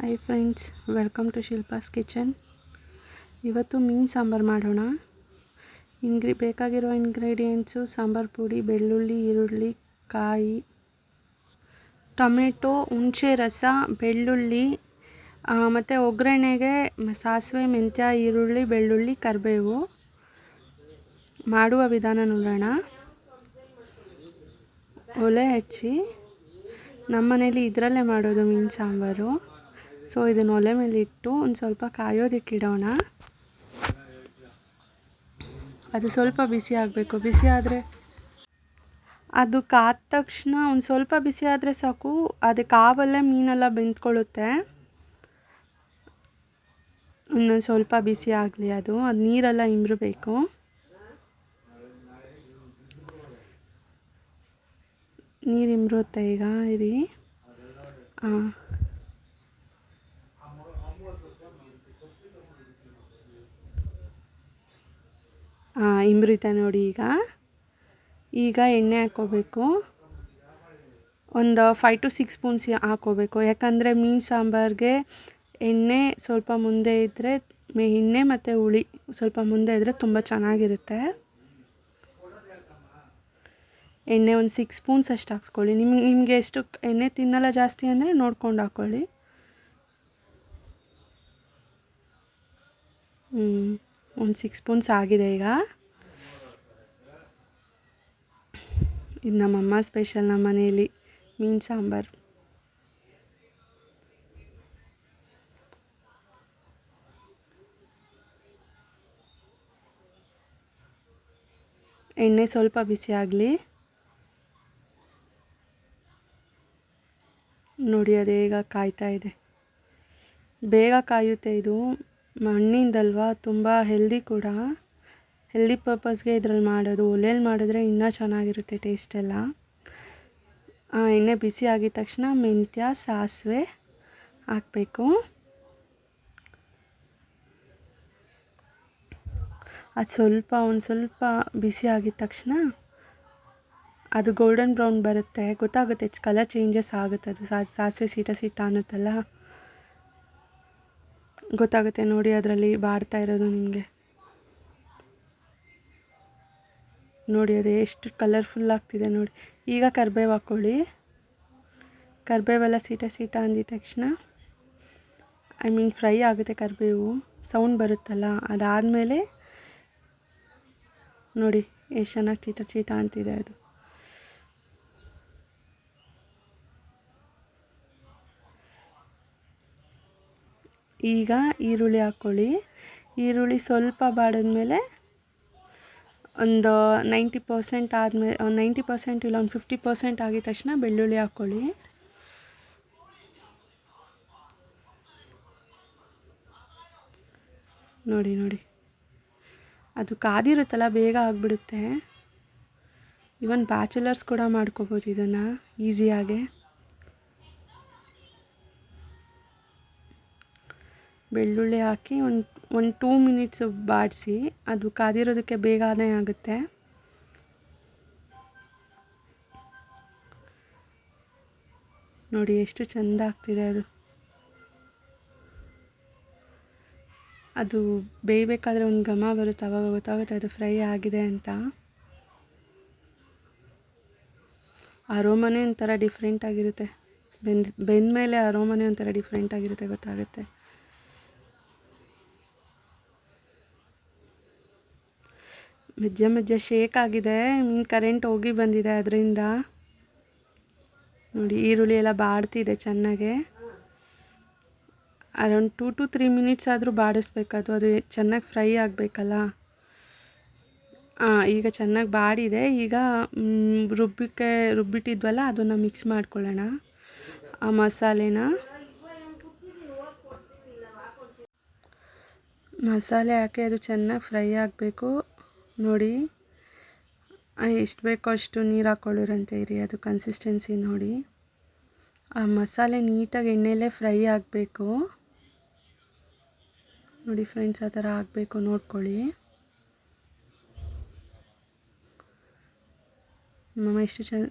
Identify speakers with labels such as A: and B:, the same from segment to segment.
A: Hi friends, welcome to Shilpa's kitchen. ಇವತ್ತು ಮೀನು ಸಾಂಬಾರು ಮಾಡೋಣ. ಬೇಕಾಗಿರೋ ಇಂಗ್ರೀಡಿಯೆಂಟ್ಸು: ಸಾಂಬಾರು ಪುಡಿ, ಬೆಳ್ಳುಳ್ಳಿ, ಈರುಳ್ಳಿ, ಕಾಯಿ, ಟೊಮೆಟೊ, ಹುಣಸೆ ರಸ, ಬೆಳ್ಳುಳ್ಳಿ ಮತ್ತು ಒಗ್ಗರಣೆಗೆ ಸಾಸಿವೆ, ಮೆಂತ್ಯ, ಈರುಳ್ಳಿ, ಬೆಳ್ಳುಳ್ಳಿ, ಕರಿಬೇವು. ಮಾಡುವ ವಿಧಾನ ನೋಡೋಣ. ಒಲೆ ಹಚ್ಚಿ, ನಮ್ಮ ಮನೇಲಿ ಇದರಲ್ಲೇ ಮಾಡೋದು ಮೀನು ಸಾಂಬಾರು. ಸೊ ಇದನ್ನು ಒಲೆ ಮೇಲೆ ಇಟ್ಟು ಒಂದು ಸ್ವಲ್ಪ ಕಾಯೋದಕ್ಕೆ ಇಡೋಣ. ಅದು ಸ್ವಲ್ಪ ಬಿಸಿ ಆಗಬೇಕು. ಬಿಸಿ ಆದರೆ ಅದು ಕಾದ ತಕ್ಷಣ ಒಂದು ಸ್ವಲ್ಪ ಬಿಸಿ ಆದರೆ ಸಾಕು. ಅದಕ್ಕೆ ಆವಲ್ಲೇ ಮೀನೆಲ್ಲ ಬೆಂದ್ಕೊಳ್ಳುತ್ತೆ. ಇನ್ನೊಂದು ಸ್ವಲ್ಪ ಬಿಸಿ ಆಗಲಿ. ಅದು ನೀರೆಲ್ಲ ಇಂಬ್ರಬೇಕು. ನೀರು ಇಂಬ್ರುತ್ತೆ ಈಗ. ಇರಿ, ಇಂಬ್ರಿತೆ ನೋಡಿ. ಈಗ ಎಣ್ಣೆ ಹಾಕ್ಕೋಬೇಕು. ಒಂದು 5 to 6 ಸ್ಪೂನ್ಸ್ ಹಾಕ್ಕೋಬೇಕು. ಯಾಕಂದರೆ ಮೀನು ಸಾಂಬಾರಿಗೆ ಎಣ್ಣೆ ಸ್ವಲ್ಪ ಮುಂದೆ ಇದ್ದರೆ, ಎಣ್ಣೆ ಮತ್ತು ಹುಳಿ ಸ್ವಲ್ಪ ಮುಂದೆ ಇದ್ದರೆ ತುಂಬ ಚೆನ್ನಾಗಿರುತ್ತೆ. ಎಣ್ಣೆ ಒಂದು 6 ಸ್ಪೂನ್ಸ್ ಅಷ್ಟು ಹಾಕ್ಸ್ಕೊಳ್ಳಿ. ನಿಮಗೆ ಎಷ್ಟು ಎಣ್ಣೆ ತಿನ್ನಲ್ಲ ಜಾಸ್ತಿ ಅಂದರೆ ನೋಡ್ಕೊಂಡು ಹಾಕ್ಕೊಳ್ಳಿ. ಒಂದು 6 ಸ್ಪೂನ್ಸ್ ಆಗಿದೆ. ಈಗ ಇದು ನಮ್ಮಮ್ಮ ಸ್ಪೆಷಲ್ ನಮ್ಮ ಮನೇಲಿ ಮೀನು ಸಾಂಬಾರು. ಎಣ್ಣೆ ಸ್ವಲ್ಪ ಬಿಸಿ ಆಗಲಿ. ನೋಡಿ, ಅದು ಈಗ ಕಾಯ್ತಾ ಇದೆ. ಬೇಗ ಕಾಯುತ್ತೆ. ಇದು ಮಣ್ಣಿಂದಲ್ವಾ, ತುಂಬ ಹೆಲ್ದಿ ಕೂಡ. ಹೆಲ್ದಿ ಪರ್ಪಸ್ಗೆ ಇದ್ರಲ್ಲಿ ಮಾಡೋದು. ಒಲೆಯಲ್ಲಿ ಮಾಡಿದ್ರೆ ಇನ್ನೂ ಚೆನ್ನಾಗಿರುತ್ತೆ ಟೇಸ್ಟ್ ಎಲ್ಲ. ಎಣ್ಣೆ ಬಿಸಿ ಆಗಿದ ತಕ್ಷಣ ಮೆಂತ್ಯ, ಸಾಸಿವೆ ಹಾಕಬೇಕು. ಅದು ಒಂದು ಸ್ವಲ್ಪ ಬಿಸಿ ಆಗಿದ ತಕ್ಷಣ ಅದು ಗೋಲ್ಡನ್ ಬ್ರೌನ್ ಬರುತ್ತೆ, ಗೊತ್ತಾಗುತ್ತೆ. ಕಲರ್ ಚೇಂಜಸ್ ಆಗುತ್ತೆ. ಅದು ಸಾಸಿವೆ ಸಿಟ ಅನ್ನುತ್ತಲ್ಲ, ಗೊತ್ತಾಗುತ್ತೆ ನೋಡಿ. ಅದರಲ್ಲಿ ಬಾಡ್ತಾ ಇರೋದು ನಿಮಗೆ ನೋಡಿ. ಅದು ಎಷ್ಟು ಕಲರ್ಫುಲ್ ಆಗ್ತಿದೆ ನೋಡಿ. ಈಗ ಕರಿಬೇವು ಹಾಕ್ಕೊಳ್ಳಿ. ಕರಿಬೇವೆಲ್ಲ ಸಿಟ ಅಂದಿದ ತಕ್ಷಣ ಫ್ರೈ ಆಗುತ್ತೆ. ಕರಿಬೇವು ಸೌಂಡ್ ಬರುತ್ತಲ್ಲ, ಅದಾದಮೇಲೆ ನೋಡಿ ಎಷ್ಟು ಚೆನ್ನಾಗಿ ಚೀಟ ಅಂತಿದೆ ಅದು. ಈಗ ಈರುಳ್ಳಿ ಹಾಕ್ಕೊಳ್ಳಿ. ಈರುಳ್ಳಿ ಸ್ವಲ್ಪ ಬಾಡಿದ್ಮೇಲೆ ಒಂದು 90% ಆದಮೇಲೆ, 90% ಇಲ್ಲ, ಒಂದು 50% ಆಗಿದ ತಕ್ಷಣ ಬೆಳ್ಳುಳ್ಳಿ ಹಾಕ್ಕೊಳ್ಳಿ. ನೋಡಿ ಅದು ಕಾದಿರುತ್ತಲ್ಲ, ಬೇಗ ಆಗಿಬಿಡುತ್ತೆ. ಇವನ್ ಬ್ಯಾಚುಲರ್ಸ್ ಕೂಡ ಮಾಡ್ಕೋಬೋದು ಇದನ್ನು ಈಸಿಯಾಗೆ. ಬೆಳ್ಳುಳ್ಳಿ ಹಾಕಿ ಒಂದು 2 ಮಿನಿಟ್ಸ್ ಬಾಡಿಸಿ. ಅದು ಕಾದಿರೋದಕ್ಕೆ ಬೇಗನೆ ಆಗುತ್ತೆ. ನೋಡಿ ಎಷ್ಟು ಚೆಂದ ಆಗ್ತಿದೆ ಅದು. ಅದು ಬೇಯಬೇಕಾದ್ರೆ ಒಂದು ಘಮ ಬರುತ್ತೆ, ಆವಾಗ ಗೊತ್ತಾಗುತ್ತೆ ಅದು ಫ್ರೈ ಆಗಿದೆ ಅಂತ. ಅರೋಮನೆ ಒಂಥರ ಡಿಫ್ರೆಂಟಾಗಿರುತ್ತೆ. ಬೆಂದ ಮೇಲೆ ಅರೋಮನೆ ಒಂಥರ ಡಿಫ್ರೆಂಟಾಗಿರುತ್ತೆ, ಗೊತ್ತಾಗುತ್ತೆ. ಮಧ್ಯ ಶೇಕ್ ಆಗಿದೆ. ಮೀನು ಕರೆಂಟ್ ಹೋಗಿ ಬಂದಿದೆ ಅದರಿಂದ. ನೋಡಿ, ಈರುಳ್ಳಿ ಎಲ್ಲ ಬಾಡ್ತಿದೆ ಚೆನ್ನಾಗೆ. ಅರೌಂಡ್ 2 to 3 ಮಿನಿಟ್ಸ್ ಆದರೂ ಬಾಡಿಸ್ಬೇಕದು. ಅದು ಚೆನ್ನಾಗಿ ಫ್ರೈ ಆಗಬೇಕಲ್ಲ. ಈಗ ಚೆನ್ನಾಗಿ ಬಾಡಿದೆ. ಈಗ ರುಬ್ಬಿಟ್ಟಿದ್ವಲ್ಲ, ಅದನ್ನು ಮಿಕ್ಸ್ ಮಾಡ್ಕೊಳ್ಳೋಣ. ಆ ಮಸಾಲೆ ಹಾಕಿ ಅದು ಚೆನ್ನಾಗಿ ಫ್ರೈ ಆಗಬೇಕು. ನೋಡಿ, ಎಷ್ಟು ಬೇಕೋ ಅಷ್ಟು ನೀರು ಹಾಕ್ಕೊಳ್ಳಿರಂತೆ. ಇರಿ, ಅದು ಕನ್ಸಿಸ್ಟೆನ್ಸಿ ನೋಡಿ. ಆ ಮಸಾಲೆ ನೀಟಾಗಿ ಎಣ್ಣೆಯಲ್ಲೇ ಫ್ರೈ ಆಗಬೇಕು. ನೋಡಿ ಫ್ರೆಂಡ್ಸ್, ಆ ಥರ ಆಗಬೇಕು, ನೋಡ್ಕೊಳ್ಳಿ. ಮಮ್ಮ ಎಷ್ಟು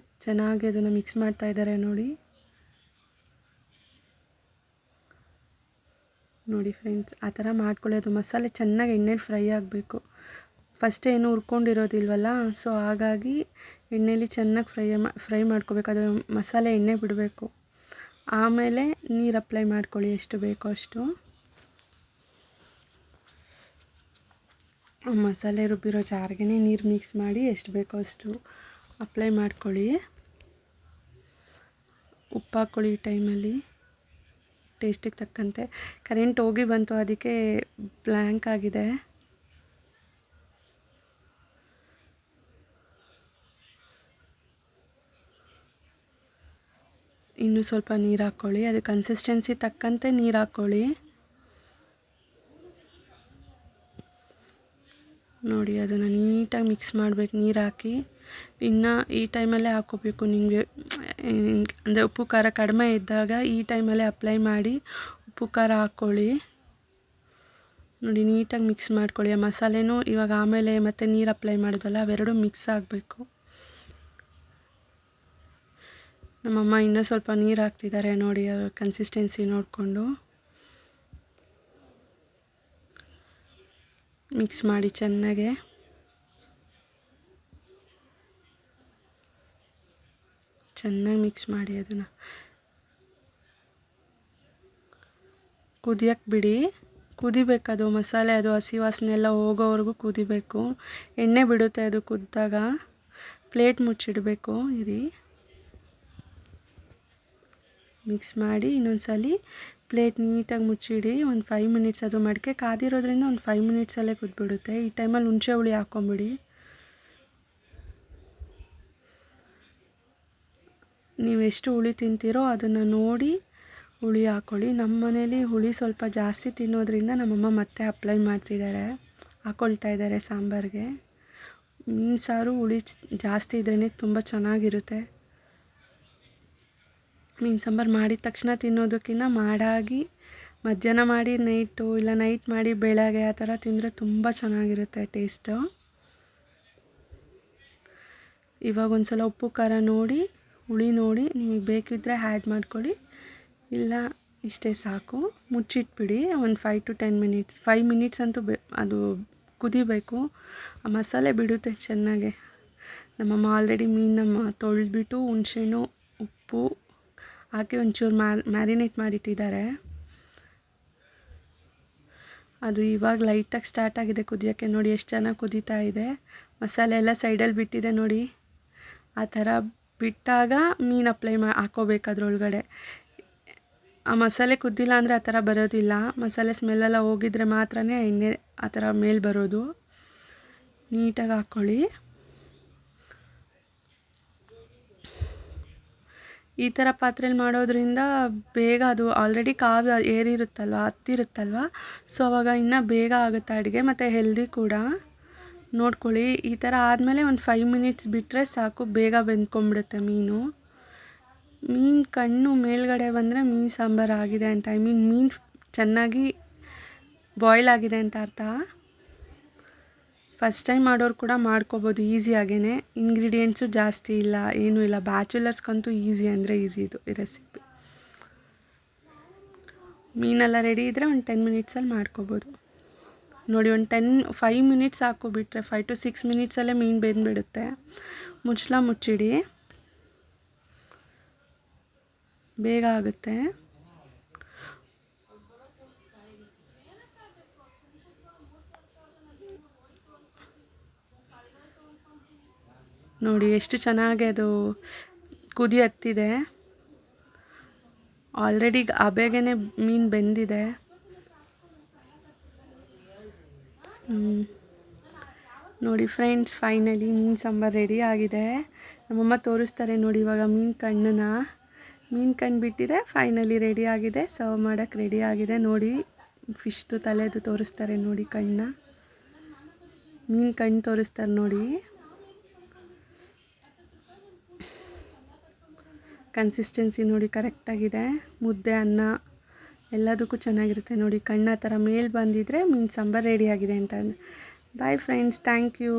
A: ಚೆನ್ನಾಗಿ ಅದನ್ನು ಮಿಕ್ಸ್ ಮಾಡ್ತಾ ಇದ್ದಾರೆ ನೋಡಿ. ನೋಡಿ ಫ್ರೆಂಡ್ಸ್, ಆ ಥರ ಮಾಡ್ಕೊಳ್ಳೋದು. ಮಸಾಲೆ ಚೆನ್ನಾಗಿ ಎಣ್ಣೆಲಿ ಫ್ರೈ ಆಗಬೇಕು. ಫಸ್ಟ್ ಏನು ಹುರ್ಕೊಂಡಿರೋದಿಲ್ವಲ್ಲ, ಸೊ ಹಾಗಾಗಿ ಎಣ್ಣೆಲಿ ಚೆನ್ನಾಗಿ ಫ್ರೈ ಮಾಡ್ಕೋಬೇಕು. ಅದು ಮಸಾಲೆ ಎಣ್ಣೆ ಬಿಡಬೇಕು. ಆಮೇಲೆ ನೀರು ಅಪ್ಲೈ ಮಾಡ್ಕೊಳ್ಳಿ, ಎಷ್ಟು ಬೇಕೋ ಅಷ್ಟು. ಮಸಾಲೆ ರುಬ್ಬಿರೋ ಜಾರ್ಗೆ ನೀರು ಮಿಕ್ಸ್ ಮಾಡಿ ಎಷ್ಟು ಬೇಕೋ ಅಷ್ಟು ಅಪ್ಲೈ ಮಾಡ್ಕೊಳ್ಳಿ. ಉಪ್ಪು ಹಾಕ್ಕೊಳ್ಳಿ ಈ ಟೈಮಲ್ಲಿ ಟೇಸ್ಟಿಗೆ ತಕ್ಕಂತೆ. ಕರೆಂಟ್ ಹೋಗಿ ಬಂತು, ಅದಕ್ಕೆ ಬ್ಲ್ಯಾಂಕ್ ಆಗಿದೆ. ಇನ್ನೂ ಸ್ವಲ್ಪ ನೀರು ಹಾಕ್ಕೊಳ್ಳಿ. ಅದು ಕನ್ಸಿಸ್ಟೆನ್ಸಿ ತಕ್ಕಂತೆ ನೀರು ಹಾಕ್ಕೊಳ್ಳಿ. ನೋಡಿ, ಅದನ್ನು ನೀಟಾಗಿ ಮಿಕ್ಸ್ ಮಾಡಬೇಕು ನೀರು ಹಾಕಿ. ಇನ್ನು ಈ ಟೈಮಲ್ಲೇ ಹಾಕ್ಕೋಬೇಕು. ನಿಮಗೆ ಅಂದರೆ ಉಪ್ಪು ಖಾರ ಕಡಿಮೆ ಇದ್ದಾಗ ಈ ಟೈಮಲ್ಲೇ ಅಪ್ಲೈ ಮಾಡಿ ಉಪ್ಪು ಖಾರ ಹಾಕ್ಕೊಳ್ಳಿ. ನೋಡಿ, ನೀಟಾಗಿ ಮಿಕ್ಸ್ ಮಾಡ್ಕೊಳ್ಳಿ. ಆ ಮಸಾಲೆನೂ ಇವಾಗ ಆಮೇಲೆ ಮತ್ತೆ ನೀರು ಅಪ್ಲೈ ಮಾಡಿದ್ವಲ್ಲ, ಅವೆರಡು ಮಿಕ್ಸ್ ಆಗಬೇಕು. ನಮ್ಮಮ್ಮ ಇನ್ನೂ ಸ್ವಲ್ಪ ನೀರು ಹಾಕ್ತಿದ್ದಾರೆ ನೋಡಿ, ಕನ್ಸಿಸ್ಟೆನ್ಸಿ ನೋಡಿಕೊಂಡು. ಮಿಕ್ಸ್ ಮಾಡಿ ಚೆನ್ನಾಗೆ. ಚೆನ್ನಾಗಿ ಮಿಕ್ಸ್ ಮಾಡಿ ಅದನ್ನು ಕುದಿಯಕ್ಕೆ ಬಿಡಿ. ಕುದಿಬೇಕದು ಮಸಾಲೆ, ಅದು ಹಸಿ ವಾಸನೆ ಎಲ್ಲ ಹೋಗೋವರೆಗೂ ಕುದಿಬೇಕು. ಎಣ್ಣೆ ಬಿಡುತ್ತೆ ಅದು ಕುದ್ದಾಗ. ಪ್ಲೇಟ್ ಮುಚ್ಚಿಡಬೇಕು. ಇರಿ, ಮಿಕ್ಸ್ ಮಾಡಿ ಇನ್ನೊಂದ್ಸಲಿ ಪ್ಲೇಟ್ ನೀಟಾಗಿ ಮುಚ್ಚಿಡಿ. ಒಂದು 5 ಮಿನಿಟ್ಸ್. ಅದು ಮಡಿಕೆ ಕಾದಿರೋದ್ರಿಂದ ಒಂದು 5 ಮಿನಿಟ್ಸಲ್ಲೇ ಕುದ್ಬಿಡುತ್ತೆ. ಈ ಟೈಮಲ್ಲಿ ಹುಣಸೆ ಹುಳಿ ಹಾಕ್ಕೊಂಬಿಡಿ. ನೀವು ಎಷ್ಟು ಹುಳಿ ತಿಂತೀರೋ ಅದನ್ನು ನೋಡಿ ಹುಳಿ ಹಾಕ್ಕೊಳ್ಳಿ. ನಮ್ಮ ಮನೇಲಿ ಹುಳಿ ಸ್ವಲ್ಪ ಜಾಸ್ತಿ ತಿನ್ನೋದ್ರಿಂದ ನಮ್ಮಮ್ಮ ಮತ್ತೆ ಅಪ್ಲೈ ಹಾಕ್ಕೊಳ್ತಾ ಇದ್ದಾರೆ ಸಾಂಬಾರಿಗೆ. ಮೀನು ಸಾರು ಹುಳಿ ಜಾಸ್ತಿ ಇದ್ರೇ ತುಂಬ ಚೆನ್ನಾಗಿರುತ್ತೆ. ಮೀನು ಸಾಂಬಾರು ಮಾಡಿದ ತಕ್ಷಣ ತಿನ್ನೋದಕ್ಕಿಂತ ಮಾಡಾಗಿ ಮಧ್ಯಾಹ್ನ ಮಾಡಿ ನೈಟು, ಇಲ್ಲ ನೈಟ್ ಮಾಡಿ ಬೆಳಗ್ಗೆ ಆ ಥರ ತಿಂದರೆ ತುಂಬ ಚೆನ್ನಾಗಿರುತ್ತೆ ಟೇಸ್ಟು. ಇವಾಗ ಒಂದು ಸಲ ಉಪ್ಪು ಖಾರ ನೋಡಿ, ಹುಳಿ ನೋಡಿ, ನಿಮಗೆ ಬೇಕಿದ್ದರೆ ಆ್ಯಡ್ ಮಾಡ್ಕೊಳ್ಳಿ. ಇಲ್ಲ ಇಷ್ಟೇ ಸಾಕು. ಮುಚ್ಚಿಟ್ಬಿಡಿ ಒಂದು 5 to 10 ಮಿನಿಟ್ಸ್. 5 ಮಿನಿಟ್ಸ್ ಅಂತೂ ಅದು ಕುದಿಬೇಕು. ಆ ಮಸಾಲೆ ಬಿಡುತ್ತೆ ಚೆನ್ನಾಗೆ. ನಮ್ಮಮ್ಮ ಆಲ್ರೆಡಿ ಮೀನನ್ನು ತೊಳೆದ್ಬಿಟ್ಟು ಹುಣಸೆಹಣ್ಣು ಉಪ್ಪು ಹಾಕಿ ಒಂಚೂರು ಮ್ಯಾರಿನೇಟ್ ಮಾಡಿಟ್ಟಿದ್ದಾರೆ. ಅದು ಇವಾಗ ಲೈಟಾಗಿ ಸ್ಟಾರ್ಟ್ ಆಗಿದೆ ಕುದಿಯೋಕ್ಕೆ. ನೋಡಿ ಎಷ್ಟು ಚೆನ್ನಾಗಿ ಕುದೀತಾ ಇದೆ. ಮಸಾಲೆ ಎಲ್ಲ ಸೈಡಲ್ಲಿ ಬಿಟ್ಟಿದೆ ನೋಡಿ. ಆ ಥರ ಬಿಟ್ಟಾಗ ಮೀನು ಅಪ್ಲೈ ಹಾಕ್ಕೋಬೇಕು ಅದ್ರೊಳಗಡೆ. ಆ ಮಸಾಲೆ ಕುದ್ದಿಲ್ಲ ಅಂದರೆ ಆ ಥರ ಬರೋದಿಲ್ಲ. ಮಸಾಲೆ ಸ್ಮೆಲ್ಲೆಲ್ಲ ಹೋಗಿದ್ರೆ ಮಾತ್ರ ಎಣ್ಣೆ ಆ ಥರ ಮೇಲೆ ಬರೋದು. ನೀಟಾಗಿ ಹಾಕ್ಕೊಳ್ಳಿ. ಈ ಥರ ಪಾತ್ರೆಯಲ್ಲಿ ಮಾಡೋದ್ರಿಂದ ಬೇಗ, ಅದು ಆಲ್ರೆಡಿ ಕಾವು ಏರಿರುತ್ತಲ್ವ, ಹತ್ತಿರುತ್ತಲ್ವ, ಸೊ ಅವಾಗ ಇನ್ನೂ ಬೇಗ ಆಗುತ್ತೆ ಅಡುಗೆ, ಮತ್ತು ಹೆಲ್ದಿ ಕೂಡ. ನೋಡ್ಕೊಳ್ಳಿ. ಈ ಥರ ಆದಮೇಲೆ ಒಂದು 5 ಮಿನಿಟ್ಸ್ ಬಿಟ್ಟರೆ ಸಾಕು, ಬೇಗ ಬೆಂದ್ಕೊಂಬಿಡುತ್ತೆ ಮೀನು. ಮೀನು ಕಣ್ಣು ಮೇಲ್ಗಡೆ ಬಂದರೆ ಮೀನು ಸಾಂಬಾರು ಆಗಿದೆ ಅಂತ, ಐ ಮೀನ್ ಮೀನು ಚೆನ್ನಾಗಿ ಬಾಯ್ಲ್ ಆಗಿದೆ ಅಂತ ಅರ್ಥ. ಫಸ್ಟ್ ಟೈಮ್ ಮಾಡೋರು ಕೂಡ ಮಾಡ್ಕೋಬೋದು ಈಸಿಯಾಗೇ. ಇಂಗ್ರೀಡಿಯೆಂಟ್ಸು ಜಾಸ್ತಿ ಇಲ್ಲ, ಏನೂ ಇಲ್ಲ. ಬ್ಯಾಚುಲರ್ಸ್ಗಂತೂ ಈಸಿ ಅಂದರೆ ಈಸಿ ಇದು ಈ ರೆಸಿಪಿ. ಮೀನೆಲ್ಲ ರೆಡಿ ಇದ್ದರೆ ಒಂದು 10 ಮಿನಿಟ್ಸಲ್ಲಿ ಮಾಡ್ಕೋಬೋದು. ನೋಡಿ, ಒಂದು 5 ಮಿನಿಟ್ಸ್ ಹಾಕೋಬಿಟ್ರೆ 5 to 6 ಮಿನಿಟ್ಸಲ್ಲೇ ಮೀನು ಬೆಂದ್ಬಿಡುತ್ತೆ. ಮುಚ್ಚಿಡಿ, ಬೇಗ ಆಗುತ್ತೆ. ನೋಡಿ ಎಷ್ಟು ಚೆನ್ನಾಗಿ ಅದು ಕುದಿ ಹತ್ತಿದೆ. ಆಲ್ರೆಡಿ ಬೇಗನೆ ಮೀನು ಬೆಂದಿದೆ. ನೋಡಿ ಫ್ರೆಂಡ್ಸ್, ಫೈನಲಿ ಮೀನು ಸಾಂಬಾರು ರೆಡಿ ಆಗಿದೆ. ನಮ್ಮಮ್ಮ ತೋರಿಸ್ತಾರೆ ನೋಡಿ ಇವಾಗ ಮೀನು ಕಣ್ಣು ಬಿಟ್ಟಿದೆ. ಫೈನಲಿ ರೆಡಿ ಆಗಿದೆ, ಸರ್ವ್ ಮಾಡೋಕ್ಕೆ ರೆಡಿ ಆಗಿದೆ. ನೋಡಿ, ಫಿಶ್ದು ತಲೆದು ತೋರಿಸ್ತಾರೆ ನೋಡಿ, ಮೀನು ಕಣ್ಣು ತೋರಿಸ್ತಾರೆ ನೋಡಿ. ಕನ್ಸಿಸ್ಟೆನ್ಸಿ ನೋಡಿ ಕರೆಕ್ಟಾಗಿದೆ. ಮುದ್ದೆ, ಅನ್ನ ಎಲ್ಲದಕ್ಕೂ ಚೆನ್ನಾಗಿರುತ್ತೆ ನೋಡಿ. ಕಣ್ಣು ಆ ಥರ ಮೇಲೆ ಬಂದಿದ್ರೆ ಮೀನು ಸಾಂಬಾರು ರೆಡಿಯಾಗಿದೆ ಅಂತ. Bye friends, thank you.